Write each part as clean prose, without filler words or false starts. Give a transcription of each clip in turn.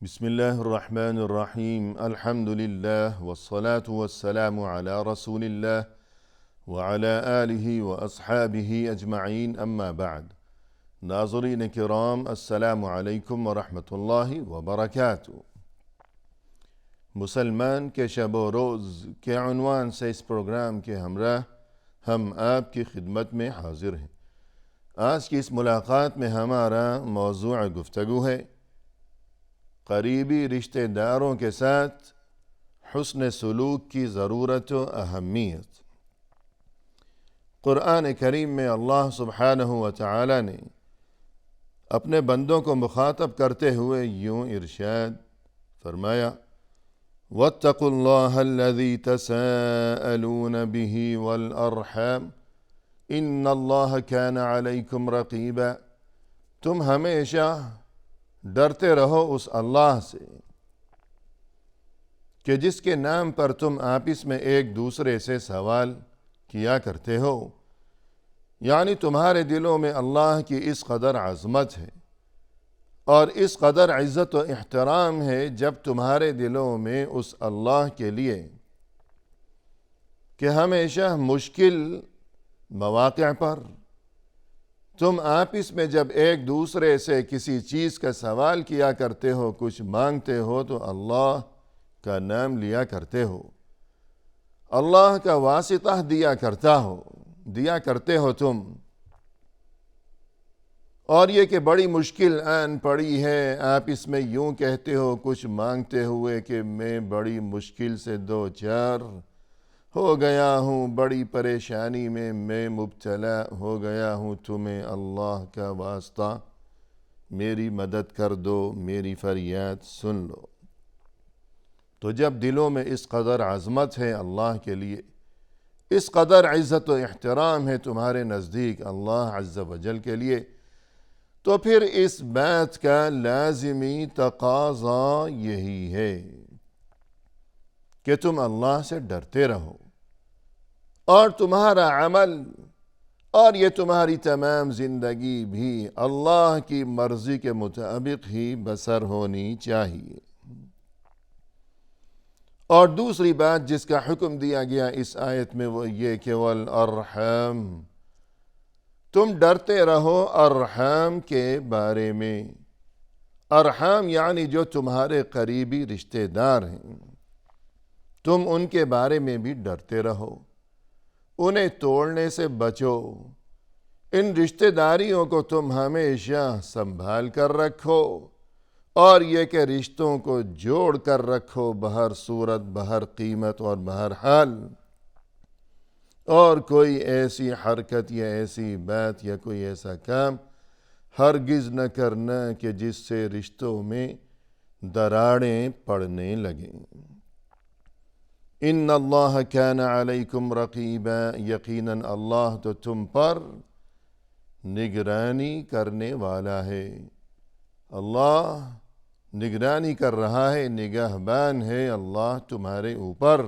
بسم الله الرحمن الرحيم الحمد لله والصلاة والسلام على رسول الله وعلى آله وأصحابه أجمعين أما بعد ناظرین کرام السلام علیکم ورحمۃ اللہ وبرکاتہ۔ مسلمان کے شب و روز کے عنوان سے اس پروگرام کے ہمراہ ہم آپ کی خدمت میں حاضر ہیں۔ آج کی اس ملاقات میں ہمارا موضوع گفتگو ہے قریبی رشتہ داروں کے ساتھ حسن سلوک کی ضرورت و اہمیت۔ قرآن کریم میں اللہ سبحانہ و تعالی نے اپنے بندوں کو مخاطب کرتے ہوئے یوں ارشاد فرمایا وَاتَّقُوا اللَّهَ الَّذِي تَسَاءَلُونَ بِهِ وَالْأَرْحَامَ إِنَّ اللَّهَ كَانَ عَلَيْكُمْ رَقِيبًا۔ تم ہمیشہ ڈرتے رہو اس اللہ سے کہ جس کے نام پر تم آپس میں ایک دوسرے سے سوال کیا کرتے ہو، یعنی تمہارے دلوں میں اللہ کی اس قدر عظمت ہے اور اس قدر عزت و احترام ہے جب تمہارے دلوں میں اس اللہ کے لیے کہ ہمیشہ مشکل مواقع پر تم آپس میں جب ایک دوسرے سے کسی چیز کا سوال کیا کرتے ہو، کچھ مانگتے ہو تو اللہ کا نام لیا کرتے ہو، اللہ کا واسطہ دیا کرتے ہو تم۔ اور یہ کہ بڑی مشکل آن پڑی ہے، آپ اس میں یوں کہتے ہو کچھ مانگتے ہوئے کہ میں بڑی مشکل سے دو چار ہو گیا ہوں، بڑی پریشانی میں مبتلا ہو گیا ہوں، تمہیں اللہ کا واسطہ میری مدد کر دو، میری فریاد سن لو۔ تو جب دلوں میں اس قدر عظمت ہے اللہ کے لیے، اس قدر عزت و احترام ہے تمہارے نزدیک اللہ عز و جل کے لیے، تو پھر اس بات کا لازمی تقاضا یہی ہے کہ تم اللہ سے ڈرتے رہو اور تمہارا عمل اور یہ تمہاری تمام زندگی بھی اللہ کی مرضی کے مطابق ہی بسر ہونی چاہیے۔ اور دوسری بات جس کا حکم دیا گیا اس آیت میں وہ یہ کہ والارحام، تم ڈرتے رہو ارحام کے بارے میں۔ ارحام یعنی جو تمہارے قریبی رشتہ دار ہیں، تم ان کے بارے میں بھی ڈرتے رہو، انہیں توڑنے سے بچو، ان رشتہ داریوں کو تم ہمیشہ سنبھال کر رکھو اور یہ کہ رشتوں کو جوڑ کر رکھو بہر صورت، بہر قیمت اور بہر حال، اور کوئی ایسی حرکت یا ایسی بات یا کوئی ایسا کام ہرگز نہ کرنا کہ جس سے رشتوں میں دراڑیں پڑنے لگیں۔ ان اللہ کان علیکم رقیبا، یقیناً اللہ تو تم پر نگرانی کرنے والا ہے۔ اللہ نگرانی کر رہا ہے، نگہبان ہے اللہ تمہارے اوپر،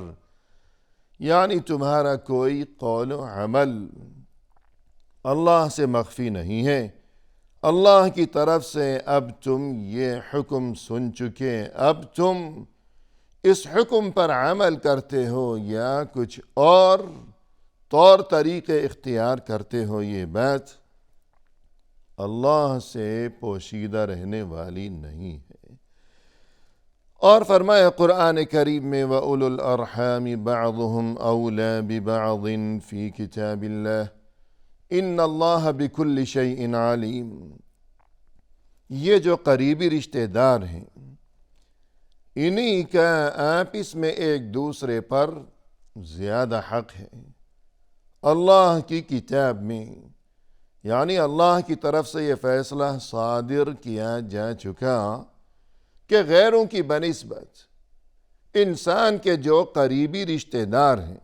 یعنی تمہارا کوئی قول و عمل اللہ سے مخفی نہیں ہے۔ اللہ کی طرف سے اب تم یہ حکم سن چکے، اب تم اس حکم پر عمل کرتے ہو یا کچھ اور طور طریقے اختیار کرتے ہو، یہ بات اللہ سے پوشیدہ رہنے والی نہیں ہے۔ اور فرمایا قرآن کریم میں وَأُولُو الْأَرْحَامِ بَعْضُهُمْ أَوْلَى بِبَعْضٍ فِي كِتَابِ اللَّهِ إِنَّ اللَّهَ بِكُلِّ شَيْءٍ عَلِيمٌ۔ یہ جو قریبی رشتہ دار ہیں، انہی کا آپس میں ایک دوسرے پر زیادہ حق ہے اللہ کی کتاب میں، یعنی اللہ کی طرف سے یہ فیصلہ صادر کیا جا چکا کہ غیروں کی بنسبت انسان کے جو قریبی رشتہ دار ہیں،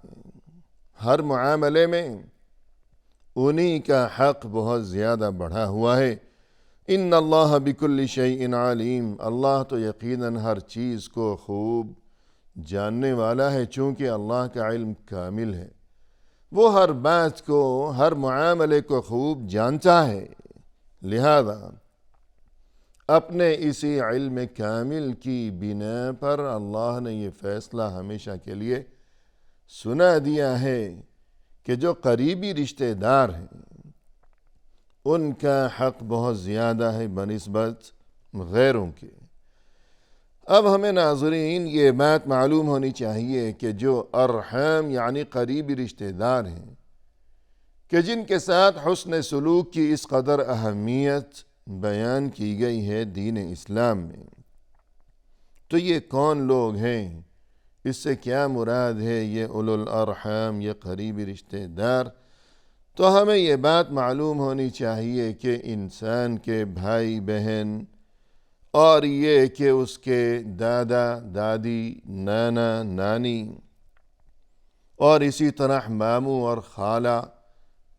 ہر معاملے میں انہی کا حق بہت زیادہ بڑھا ہوا ہے۔ ان اللہ بکل شیء علیم، اللہ تو یقیناً ہر چیز کو خوب جاننے والا ہے، چونکہ اللہ کا علم کامل ہے، وہ ہر بات کو، ہر معاملے کو خوب جانتا ہے، لہذا اپنے اسی علم کامل کی بنا پر اللہ نے یہ فیصلہ ہمیشہ کے لیے سنا دیا ہے کہ جو قریبی رشتہ دار ہیں ان کا حق بہت زیادہ ہے بنسبت غیروں کے۔ اب ہمیں ناظرین یہ بات معلوم ہونی چاہیے کہ جو ارحام یعنی قریبی رشتہ دار ہیں کہ جن کے ساتھ حسن سلوک کی اس قدر اہمیت بیان کی گئی ہے دین اسلام میں، تو یہ کون لوگ ہیں؟ اس سے کیا مراد ہے یہ اولو الارحام، یہ قریبی رشتہ دار؟ تو ہمیں یہ بات معلوم ہونی چاہیے کہ انسان کے بھائی بہن اور یہ کہ اس کے دادا دادی نانا نانی اور اسی طرح ماموں اور خالہ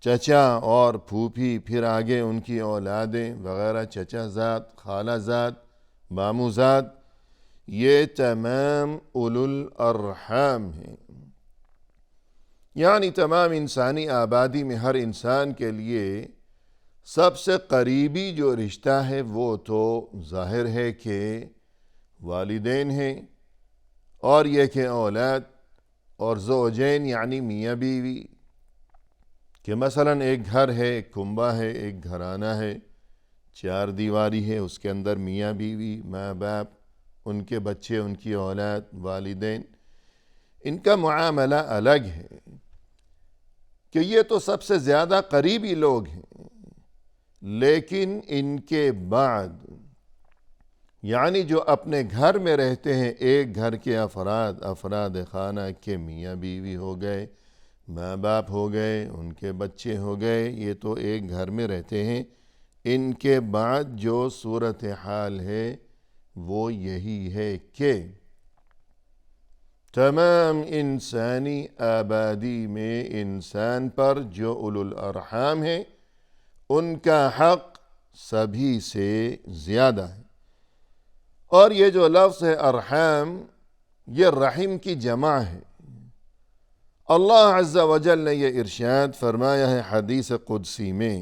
چچا اور پھوپھی، پھر آگے ان کی اولادیں وغیرہ، چچا زاد، خالہ زاد، ماموں زاد، یہ تمام اولو الارحام ہیں۔ یعنی تمام انسانی آبادی میں ہر انسان کے لیے سب سے قریبی جو رشتہ ہے وہ تو ظاہر ہے کہ والدین ہیں، اور یہ کہ اولاد اور زوجین یعنی میاں بیوی، کہ مثلا ایک گھر ہے، ایک کنبہ ہے، ایک گھرانہ ہے، چار دیواری ہے، اس کے اندر میاں بیوی، ماں باپ، ان کے بچے، ان کی اولاد، والدین، ان کا معاملہ الگ ہے کہ یہ تو سب سے زیادہ قریبی لوگ ہیں۔ لیکن ان کے بعد یعنی جو اپنے گھر میں رہتے ہیں، ایک گھر کے افراد خانہ کے میاں بیوی ہو گئے، ماں باپ ہو گئے، ان کے بچے ہو گئے، یہ تو ایک گھر میں رہتے ہیں۔ ان کے بعد جو صورتحال ہے وہ یہی ہے کہ تمام انسانی آبادی میں انسان پر جو اولو الارحام ہیں ان کا حق سبھی سے زیادہ ہے۔ اور یہ جو لفظ ہے ارحام، یہ رحم کی جمع ہے۔ اللہ عز و جل نے یہ ارشاد فرمایا ہے حدیث قدسی میں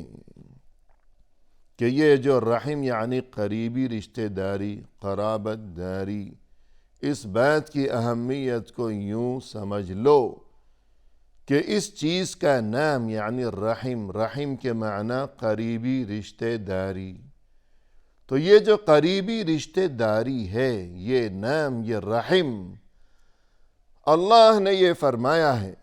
کہ یہ جو رحم یعنی قریبی رشتہ داری، قرابت داری، اس بات کی اہمیت کو یوں سمجھ لو کہ اس چیز کا نام یعنی رحم کے معنی قریبی رشتہ داری، تو یہ جو قریبی رشتہ داری ہے، یہ نام، یہ رحم، اللہ نے یہ فرمایا ہے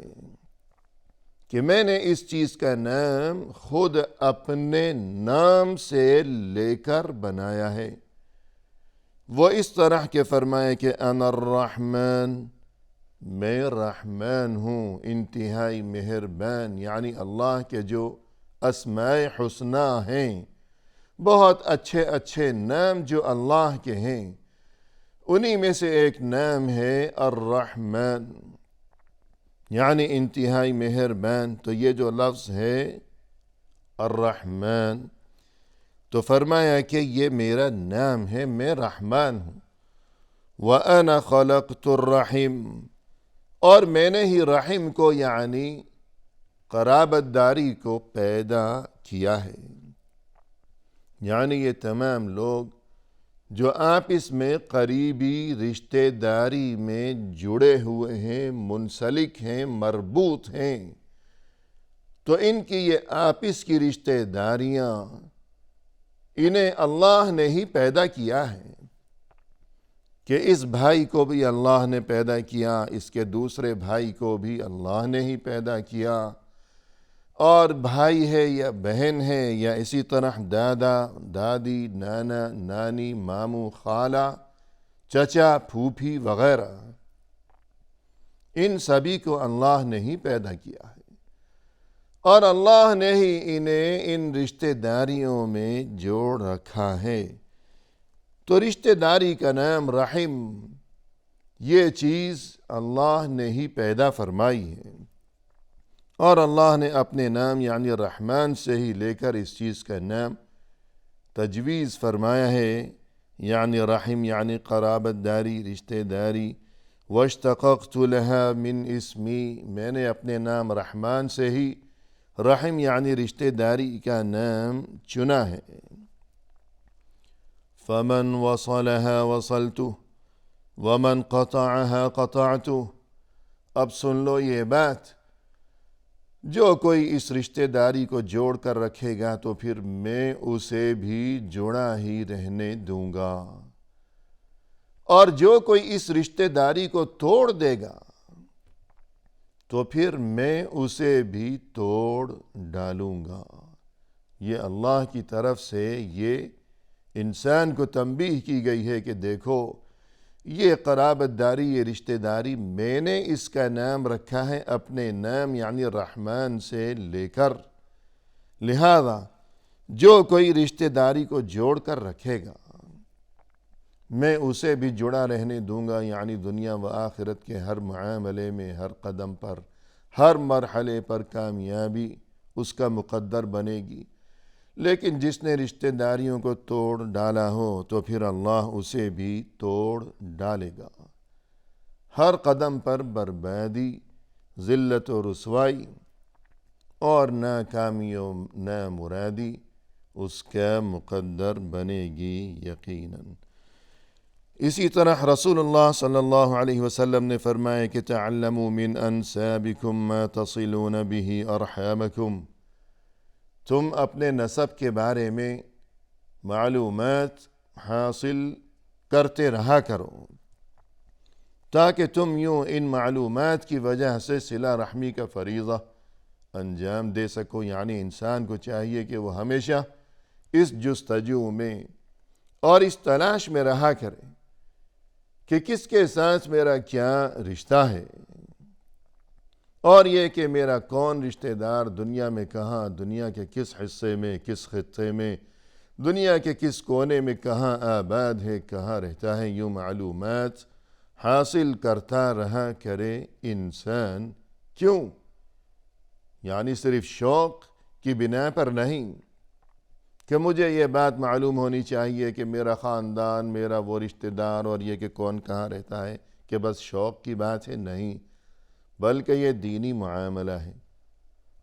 کہ میں نے اس چیز کا نام خود اپنے نام سے لے کر بنایا ہے۔ وہ اس طرح کے فرمائے کہ انا الرحمن، میں رحمان ہوں، انتہائی مہربان، یعنی اللہ کے جو اسماء حسنی ہیں، بہت اچھے اچھے نام جو اللہ کے ہیں، انہی میں سے ایک نام ہے الرحمن، یعنی انتہائی مہربان۔ تو یہ جو لفظ ہے الرحمن، تو فرمایا کہ یہ میرا نام ہے، میں رحمان ہوں۔ وَأَنَا خَلَقْتُ الرَّحِمَ، اور میں نے ہی رحم کو یعنی قرابت داری کو پیدا کیا ہے۔ یعنی یہ تمام لوگ جو آپس میں قریبی رشتہ داری میں جڑے ہوئے ہیں، منسلک ہیں، مربوط ہیں، تو ان کی یہ آپس کی رشتہ داریاں انہیں اللہ نے ہی پیدا کیا ہے، کہ اس بھائی کو بھی اللہ نے پیدا کیا، اس کے دوسرے بھائی کو بھی اللہ نے ہی پیدا کیا، اور بھائی ہے یا بہن ہے یا اسی طرح دادا دادی نانا نانی ماموں خالہ چچا پھوپھی وغیرہ، ان سبھی کو اللہ نے ہی پیدا کیا ہے، اور اللہ نے ہی انہیں ان رشتہ داریوں میں جوڑ رکھا ہے۔ تو رشتہ داری کا نام رحم، یہ چیز اللہ نے ہی پیدا فرمائی ہے، اور اللہ نے اپنے نام یعنی رحمان سے ہی لے کر اس چیز کا نام تجویز فرمایا ہے، یعنی رحم یعنی قرابت داری، رشتہ داری۔ واشتققت لها من اسمی، میں نے اپنے نام رحمان سے ہی رحم یعنی رشتہ داری کا نام چنا ہے۔ فمن وصلها وصلته ومن قطعها قطعته۔ اب سن لو یہ بات، جو کوئی اس رشتہ داری کو جوڑ کر رکھے گا تو پھر میں اسے بھی جڑا ہی رہنے دوں گا، اور جو کوئی اس رشتہ داری کو توڑ دے گا تو پھر میں اسے بھی توڑ ڈالوں گا۔ یہ اللہ کی طرف سے یہ انسان کو تنبیہ کی گئی ہے کہ دیکھو یہ قرابت داری، یہ رشتہ داری، میں نے اس کا نام رکھا ہے اپنے نام یعنی رحمان سے لے کر، لہذا جو کوئی رشتہ داری کو جوڑ کر رکھے گا میں اسے بھی جڑا رہنے دوں گا، یعنی دنیا و آخرت کے ہر معاملے میں، ہر قدم پر، ہر مرحلے پر کامیابی اس کا مقدر بنے گی۔ لیکن جس نے رشتہ داریوں کو توڑ ڈالا ہو تو پھر اللہ اسے بھی توڑ ڈالے گا۔ ہر قدم پر بربادی، ذلت و رسوائی اور ناکامی و نامرادی اس کا مقدر بنے گی یقیناً۔ اسی طرح رسول اللہ صلی اللہ علیہ وسلم نے فرمایا کہ تعلموا من انسابکم ما تصلون به ارحامکم، تم اپنے نسب کے بارے میں معلومات حاصل کرتے رہا کرو تاکہ تم یوں ان معلومات کی وجہ سے صلہ رحمی کا فریضہ انجام دے سکو۔ یعنی انسان کو چاہیے کہ وہ ہمیشہ اس جستجو میں اور اس تلاش میں رہا کرے کہ کس کے ساتھ میرا کیا رشتہ ہے، اور یہ کہ میرا کون رشتہ دار دنیا میں کہاں، دنیا کے کس حصے میں، کس خطے میں، دنیا کے کس کونے میں کہاں آباد ہے، کہاں رہتا ہے۔ یوں معلومات حاصل کرتا رہا کرے انسان۔ کیوں؟ یعنی صرف شوق کی بنا پر نہیں کہ مجھے یہ بات معلوم ہونی چاہیے کہ میرا خاندان، میرا وہ رشتہ دار، اور یہ کہ کون کہاں رہتا ہے، کہ بس شوق کی بات ہے، نہیں، بلکہ یہ دینی معاملہ ہے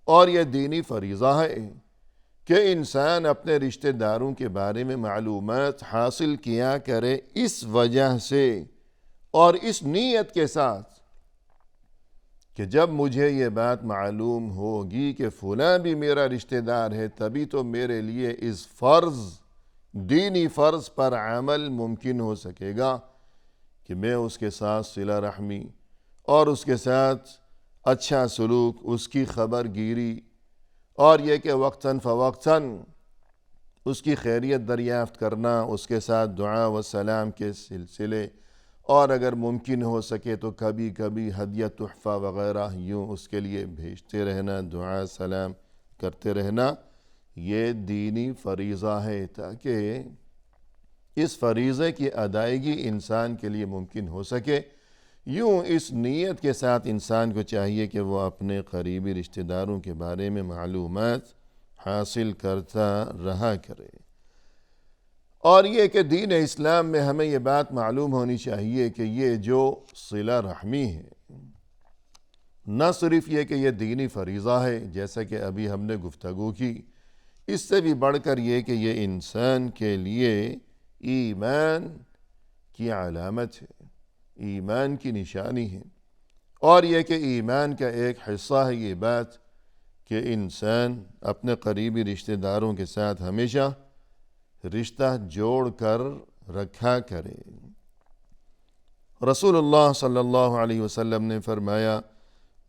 اور یہ دینی فریضہ ہے کہ انسان اپنے رشتہ داروں کے بارے میں معلومات حاصل کیا کرے، اس وجہ سے اور اس نیت کے ساتھ کہ جب مجھے یہ بات معلوم ہوگی کہ فلاں بھی میرا رشتہ دار ہے، تبھی تو میرے لیے اس فرض، دینی فرض پر عمل ممکن ہو سکے گا کہ میں اس کے ساتھ صلہ رحمی اور اس کے ساتھ اچھا سلوک، اس کی خبر گیری، اور یہ کہ وقتاً فوقتاً اس کی خیریت دریافت کرنا، اس کے ساتھ دعا و سلام کے سلسلے، اور اگر ممکن ہو سکے تو کبھی کبھی ہدیہ تحفہ وغیرہ یوں اس کے لیے بھیجتے رہنا، دعا سلام کرتے رہنا، یہ دینی فریضہ ہے تاکہ اس فریضے کی ادائیگی انسان کے لیے ممکن ہو سکے۔ یوں اس نیت کے ساتھ انسان کو چاہیے کہ وہ اپنے قریبی رشتہ داروں کے بارے میں معلومات حاصل کرتا رہا کرے۔ اور یہ کہ دین اسلام میں ہمیں یہ بات معلوم ہونی چاہیے کہ یہ جو صلہ رحمی ہے، نہ صرف یہ کہ یہ دینی فریضہ ہے جیسا کہ ابھی ہم نے گفتگو کی، اس سے بھی بڑھ کر یہ کہ یہ انسان کے لیے ایمان کی علامت ہے، ایمان کی نشانی ہے، اور یہ کہ ایمان کا ایک حصہ ہے یہ بات کہ انسان اپنے قریبی رشتہ داروں کے ساتھ ہمیشہ رشتہ جوڑ کر رکھا کرے۔ رسول اللہ صلی اللہ علیہ وسلم نے فرمایا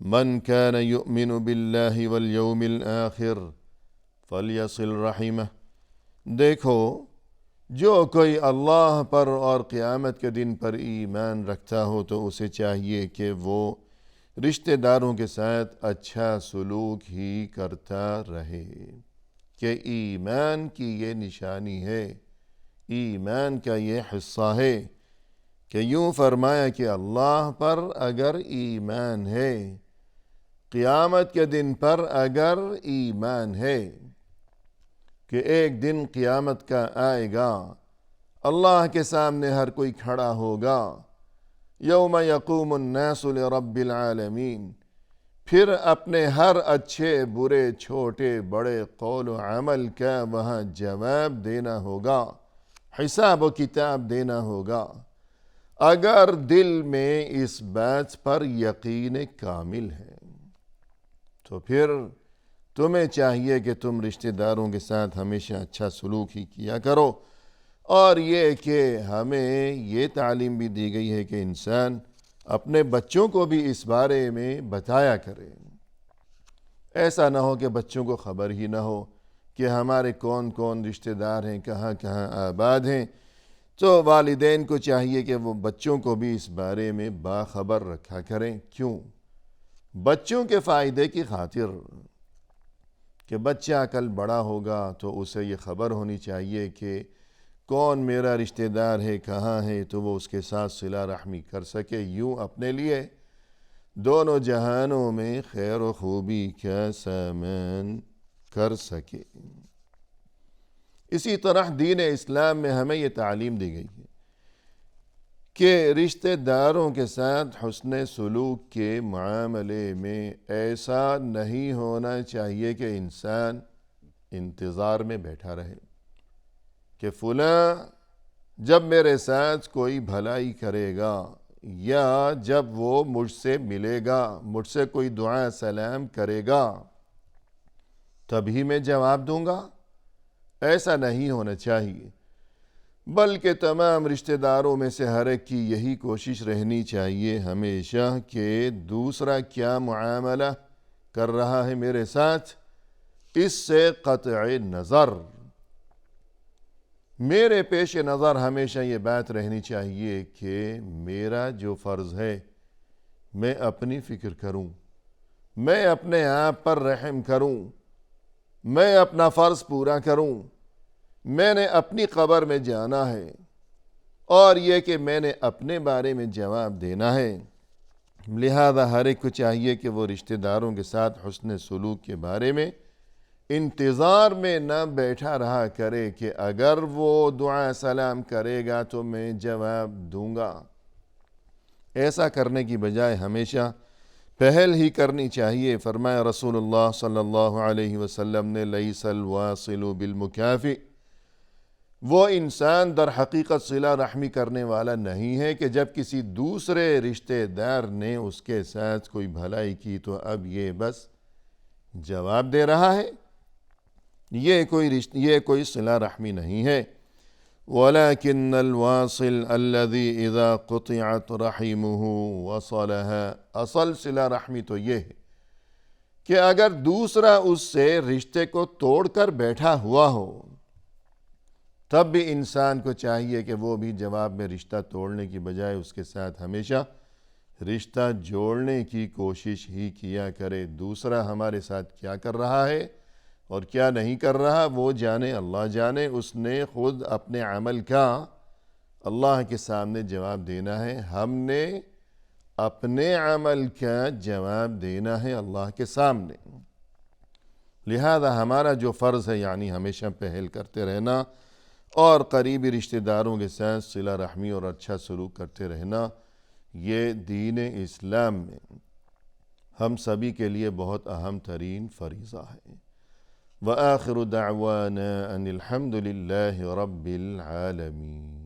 من كان يؤمن بالله واليوم الآخر فليصل رحمه، دیکھو جو کوئی اللہ پر اور قیامت کے دن پر ایمان رکھتا ہو تو اسے چاہیے کہ وہ رشتہ داروں کے ساتھ اچھا سلوک ہی کرتا رہے، کہ ایمان کی یہ نشانی ہے، ایمان کا یہ حصہ ہے کہ یوں فرمایا کہ اللہ پر اگر ایمان ہے، قیامت کے دن پر اگر ایمان ہے کہ ایک دن قیامت کا آئے گا، اللہ کے سامنے ہر کوئی کھڑا ہوگا، یوم یقوم الناس لرب العالمین، پھر اپنے ہر اچھے برے چھوٹے بڑے قول و عمل کا وہاں جواب دینا ہوگا، حساب و کتاب دینا ہوگا۔ اگر دل میں اس بات پر یقین کامل ہے تو پھر تمہیں چاہیے کہ تم رشتہ داروں کے ساتھ ہمیشہ اچھا سلوک ہی کیا کرو، اور یہ کہ ہمیں یہ تعلیم بھی دی گئی ہے کہ انسان اپنے بچوں کو بھی اس بارے میں بتایا کرے۔ ایسا نہ ہو کہ بچوں کو خبر ہی نہ ہو کہ ہمارے کون کون رشتہ دار ہیں، کہاں کہاں آباد ہیں، تو والدین کو چاہیے کہ وہ بچوں کو بھی اس بارے میں باخبر رکھا کریں۔ کیوں؟ بچوں کے فائدے کی خاطر، کہ بچہ کل بڑا ہوگا تو اسے یہ خبر ہونی چاہیے کہ کون میرا رشتہ دار ہے، کہاں ہے، تو وہ اس کے ساتھ صلہ رحمی کر سکے، یوں اپنے لیے دونوں جہانوں میں خیر و خوبی کا سامان کر سکے۔ اسی طرح دین اسلام میں ہمیں یہ تعلیم دی گئی ہے کہ رشتہ داروں کے ساتھ حسن سلوک کے معاملے میں ایسا نہیں ہونا چاہیے کہ انسان انتظار میں بیٹھا رہے کہ فلاں جب میرے ساتھ کوئی بھلائی کرے گا یا جب وہ مجھ سے ملے گا، مجھ سے کوئی دعا سلام کرے گا تبھی میں جواب دوں گا۔ ایسا نہیں ہونا چاہیے، بلکہ تمام رشتہ داروں میں سے ہر ایک کی یہی کوشش رہنی چاہیے ہمیشہ کہ دوسرا کیا معاملہ کر رہا ہے میرے ساتھ، اس سے قطع نظر میرے پیش نظر ہمیشہ یہ بات رہنی چاہیے کہ میرا جو فرض ہے میں اپنی فکر کروں، میں اپنے آپ پر رحم کروں، میں اپنا فرض پورا کروں، میں نے اپنی قبر میں جانا ہے، اور یہ کہ میں نے اپنے بارے میں جواب دینا ہے۔ لہذا ہر ایک کو چاہیے کہ وہ رشتہ داروں کے ساتھ حسن سلوک کے بارے میں انتظار میں نہ بیٹھا رہا کرے کہ اگر وہ دعا سلام کرے گا تو میں جواب دوں گا۔ ایسا کرنے کی بجائے ہمیشہ پہل ہی کرنی چاہیے۔ فرمایا رسول اللہ صلی اللہ علیہ وسلم نے لیس الواصل بالمکافئ، وہ انسان در حقیقت صلہ رحمی کرنے والا نہیں ہے کہ جب کسی دوسرے رشتہ دار نے اس کے ساتھ کوئی بھلائی کی تو اب یہ بس جواب دے رہا ہے، یہ کوئی صلہ رحمی نہیں ہے۔ وَلَكِنَّ الْوَاصِلَ الَّذِي إِذَا قُطِعَتْ رَحِمُهُ وَصَلَهَا، اصل صلہ رحمی تو یہ ہے کہ اگر دوسرا اس سے رشتے کو توڑ کر بیٹھا ہوا ہو تب بھی انسان کو چاہیے کہ وہ بھی جواب میں رشتہ توڑنے کی بجائے اس کے ساتھ ہمیشہ رشتہ جوڑنے کی کوشش ہی کیا کرے۔ دوسرا ہمارے ساتھ کیا کر رہا ہے اور کیا نہیں کر رہا وہ جانے، اللہ جانے، اس نے خود اپنے عمل کا اللہ کے سامنے جواب دینا ہے، ہم نے اپنے عمل کا جواب دینا ہے اللہ کے سامنے۔ لہذا ہمارا جو فرض ہے یعنی ہمیشہ پہل کرتے رہنا اور قریبی رشتہ داروں کے ساتھ صلہ رحمی اور اچھا سلوک کرتے رہنا، یہ دین اسلام میں ہم سبھی کے لیے بہت اہم ترین فریضہ ہے۔ وآخر دعوانا ان الحمد للہ رب العالمین۔